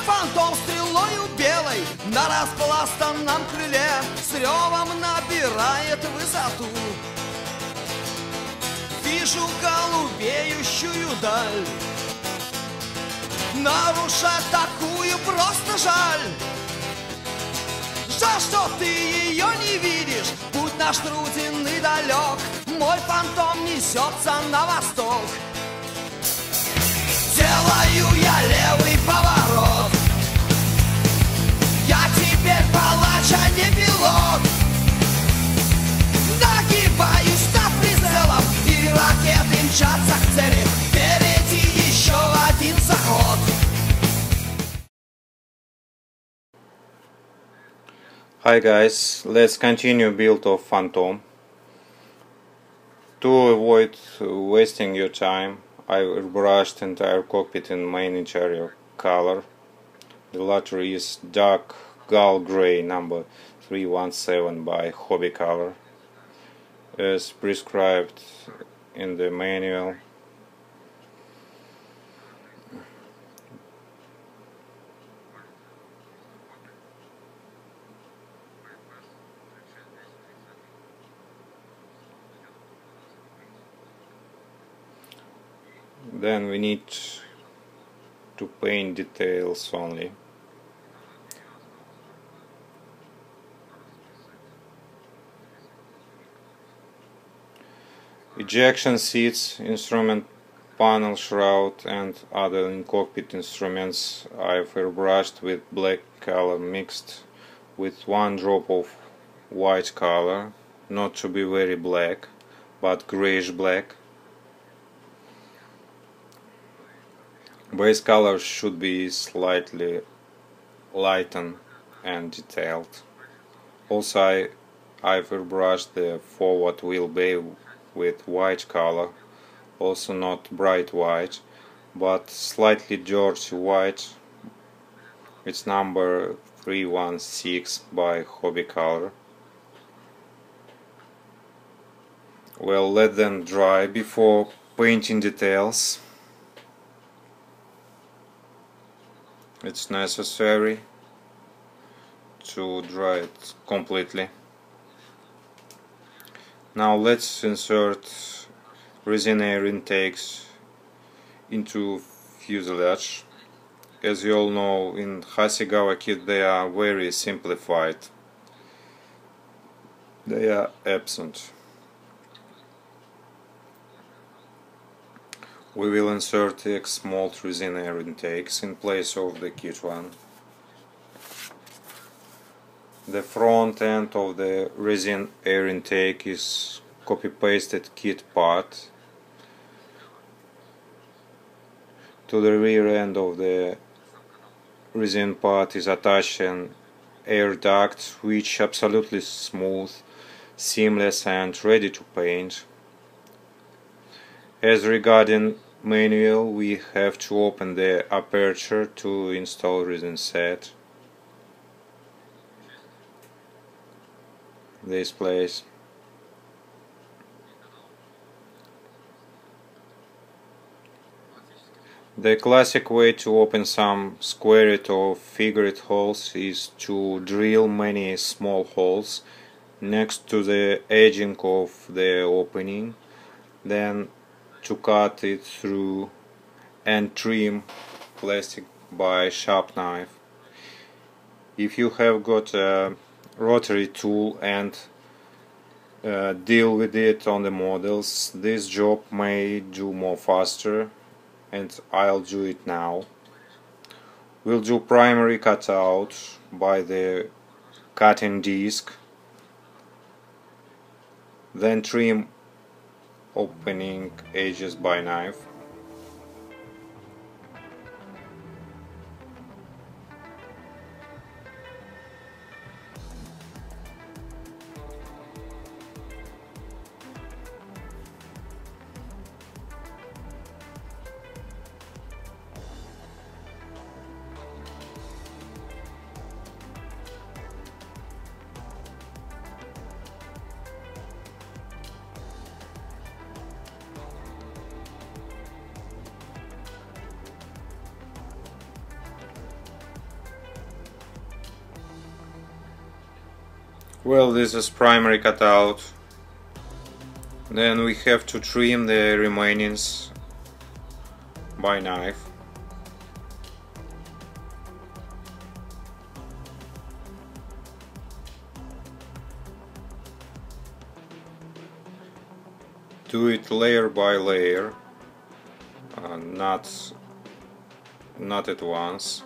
фантом стрелою белой на распластанном крыле с ревом набирает высоту. Вижу голубеющую даль, нарушать такую просто жаль. Жаль, что ты ее не видишь, путь наш труден и далек, мой фантом несется на восток. Делаю я левый поворот, я теперь палач, а не пилот. Нагибаюсь над прицелом, и ракеты мчатся к цели. Впереди еще один заход. Hi guys, let's continue build of Phantom. To avoid wasting your time, I brushed entire cockpit in main interior color. The latter is dark gull gray number 317 by Hobby Color, as prescribed in the manual. Then we need to paint details only. Ejection seats, instrument panel shroud and other in-cockpit instruments I've airbrushed with black color mixed with one drop of white color, not to be very black, but grayish black. Base color should be slightly lightened and detailed. Also, I've airbrushed the forward wheel bay with white color, also not bright white, but slightly dirty white. It's number 316 by Hobby Color. Well, let them dry before painting details. It's necessary to dry it completely. Now let's insert resin air intakes into fuselage. As you all know, in Hasegawa kit they are very simplified. They are absent. We will insert X mold resin air intakes in place of the kit one. The front end of the resin air intake is copy-pasted kit part. To the rear end of the resin part is attached an air duct, which absolutely smooth, seamless and ready to paint. As regarding manual, we have to open the aperture to install resin set. This place. The classic way to open some squared or figured holes is to drill many small holes next to the edging of the opening, then to cut it through and trim plastic by sharp knife. If you have got a rotary tool and deal with it on the models, this job may do more faster, and I'll do it now. We'll do primary cutout by the cutting disc, then trim opening edges by knife. Well, this is primary cutout. Then we have to trim the remainings by knife. Do it layer by layer, not at once.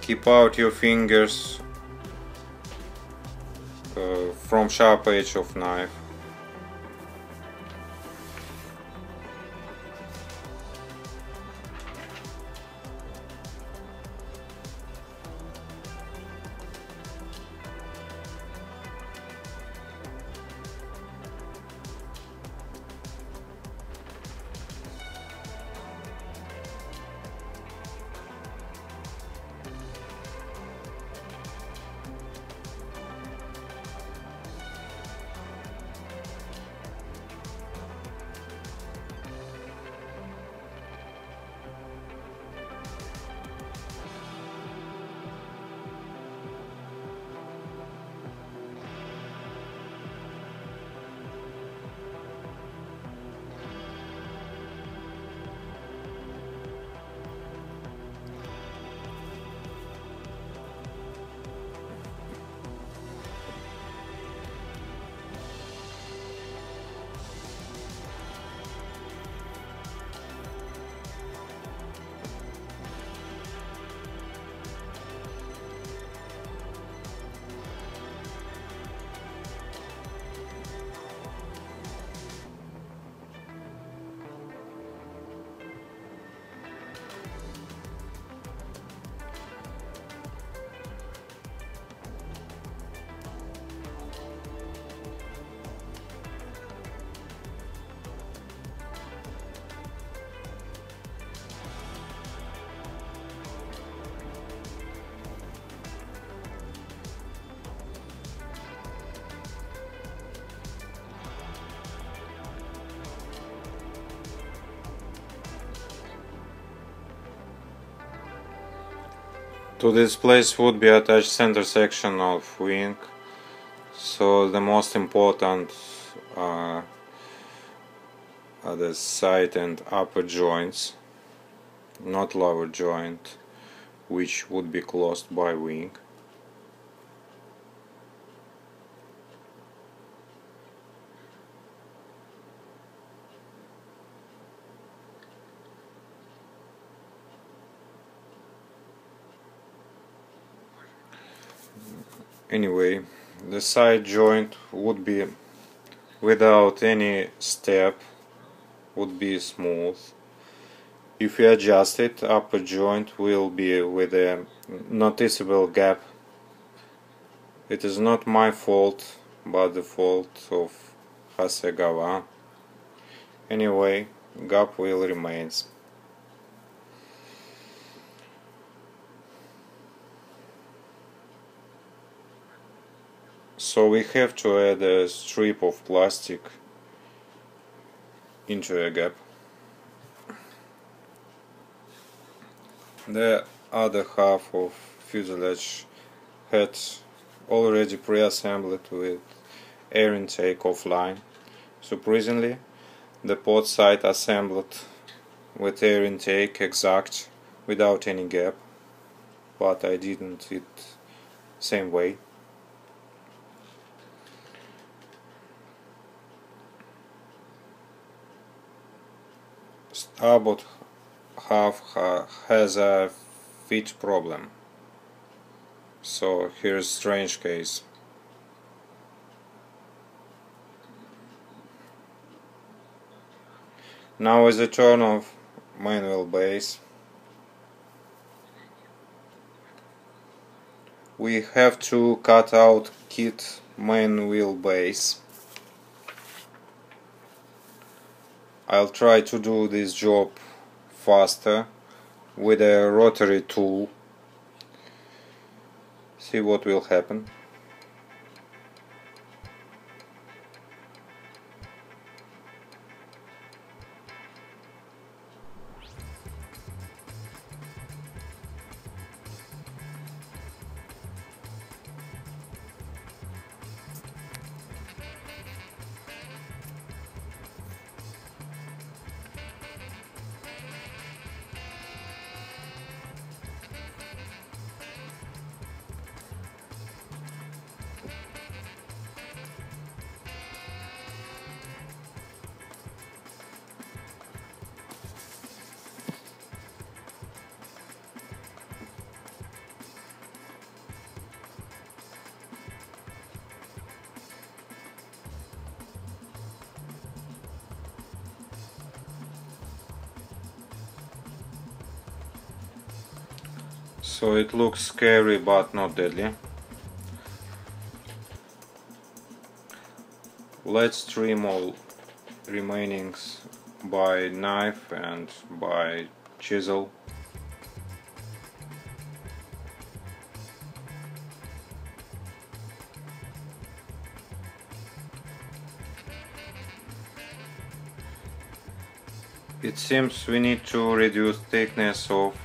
Keep out your fingers from sharp edge of knife. To this place would be attached center section of wing, so the most important are the side and upper joints, not lower joint, which would be closed by wing. Anyway, the side joint would be without any step, would be smooth. If you adjust it, upper joint will be with a noticeable gap. It is not my fault, but the fault of Hasegawa. Anyway, gap will remain. So we have to add a strip of plastic into a gap. The other half of fuselage had already pre-assembled with air intake offline. Surprisingly, the pod side assembled with air intake exact, without any gap, but I didn't it same way. Starboard half has a fit problem, so here's strange case. Now is the turn of manual base. We have to cut out kit main wheel base. I'll try to do this job faster with a rotary tool. See what will happen. So it looks scary but not deadly. Let's trim all remainings by knife and by chisel. It seems we need to reduce thickness of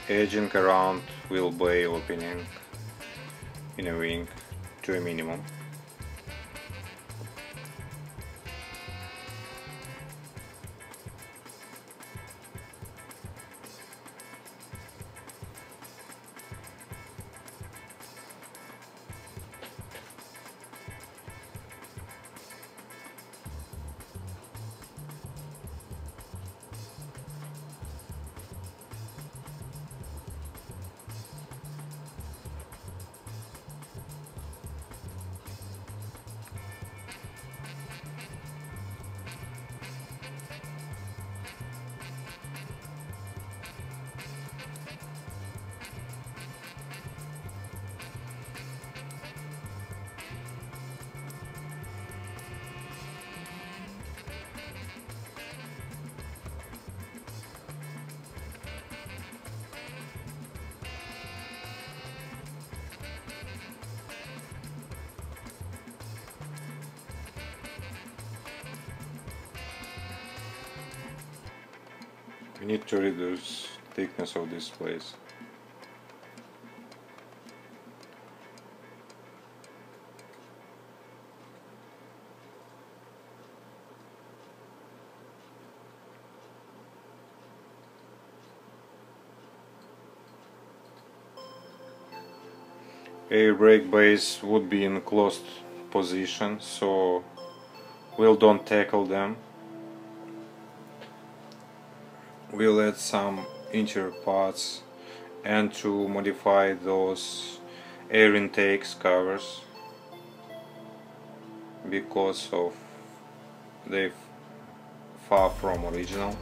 edging around wheel bay opening in a wing to a minimum. We need to reduce thickness of this place. Air brake bays would be in closed position, so we'll don't tackle them. We'll add some interior parts and to modify those air intakes covers because of they far from original.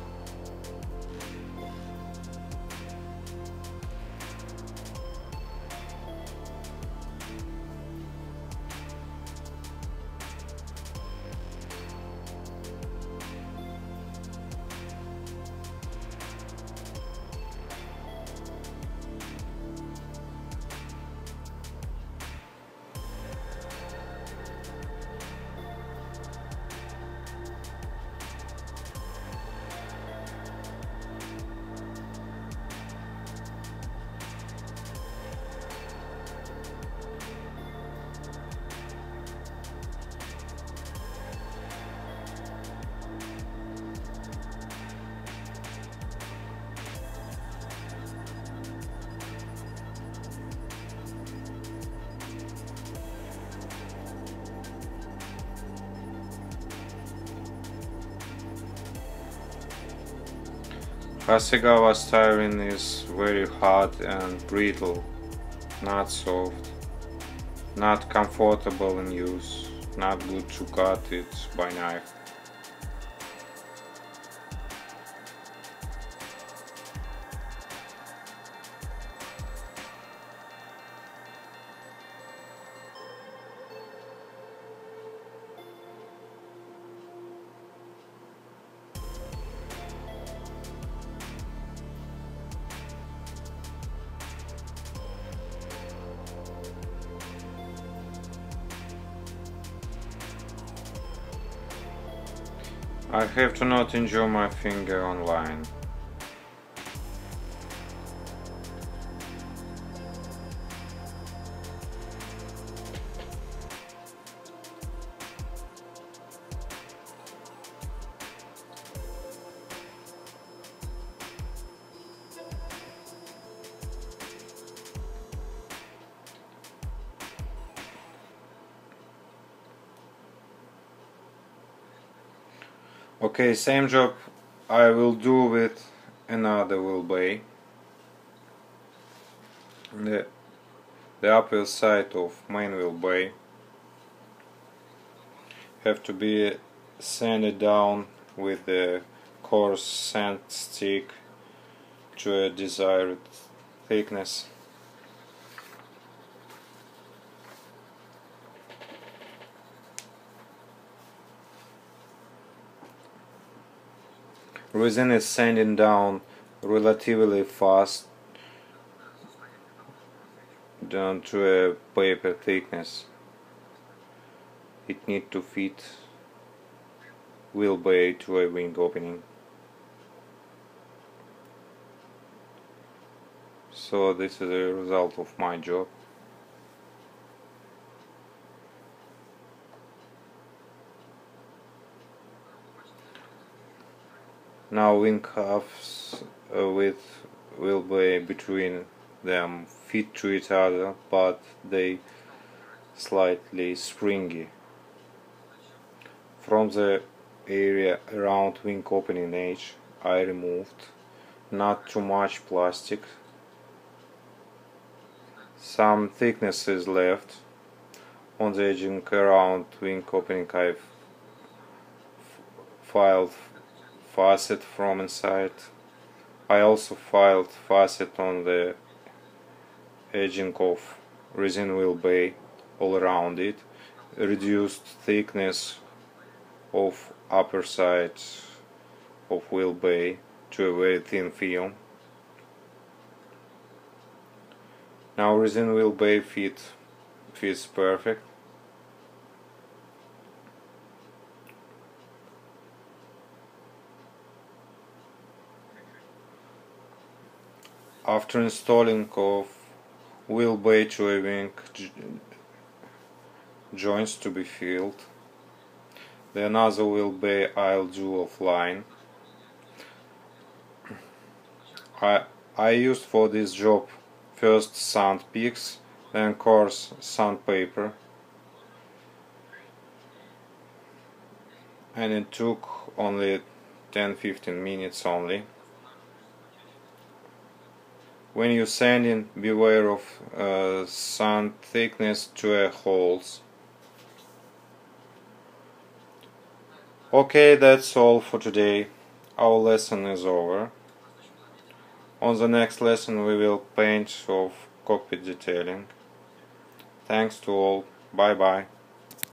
Hasegawa styrene is very hard and brittle, not soft, not comfortable in use, not good to cut it by knife. I have to not injure my finger online. Okay, same job I will do with another wheel bay. The upper side of main wheel bay have to be sanded down with the coarse sand stick to a desired thickness. Resin is sanding down relatively fast down to a paper thickness. It needs to fit wheel bay to a wing opening. So this is the result of my job. Now wing halves with wheel bay between them fit to each other, but they slightly springy. From the area around wing opening edge I removed not too much plastic. Some thickness is left. On the edging around wing opening I've filed facet from inside. I also filed facet on the edging of resin wheel bay all around it. Reduced thickness of upper side of wheel bay to a very thin film. Now resin wheel bay fits perfect. After installing of wheel bay to a wing joints to be filled, the another wheel bay I'll do offline. I used for this job first sand peaks, then coarse sandpaper, and it took only 10-15 minutes only. When you're sanding, beware of sand thickness to holes. Okay, that's all for today. Our lesson is over. On the next lesson we will paint of cockpit detailing. Thanks to all. Bye bye.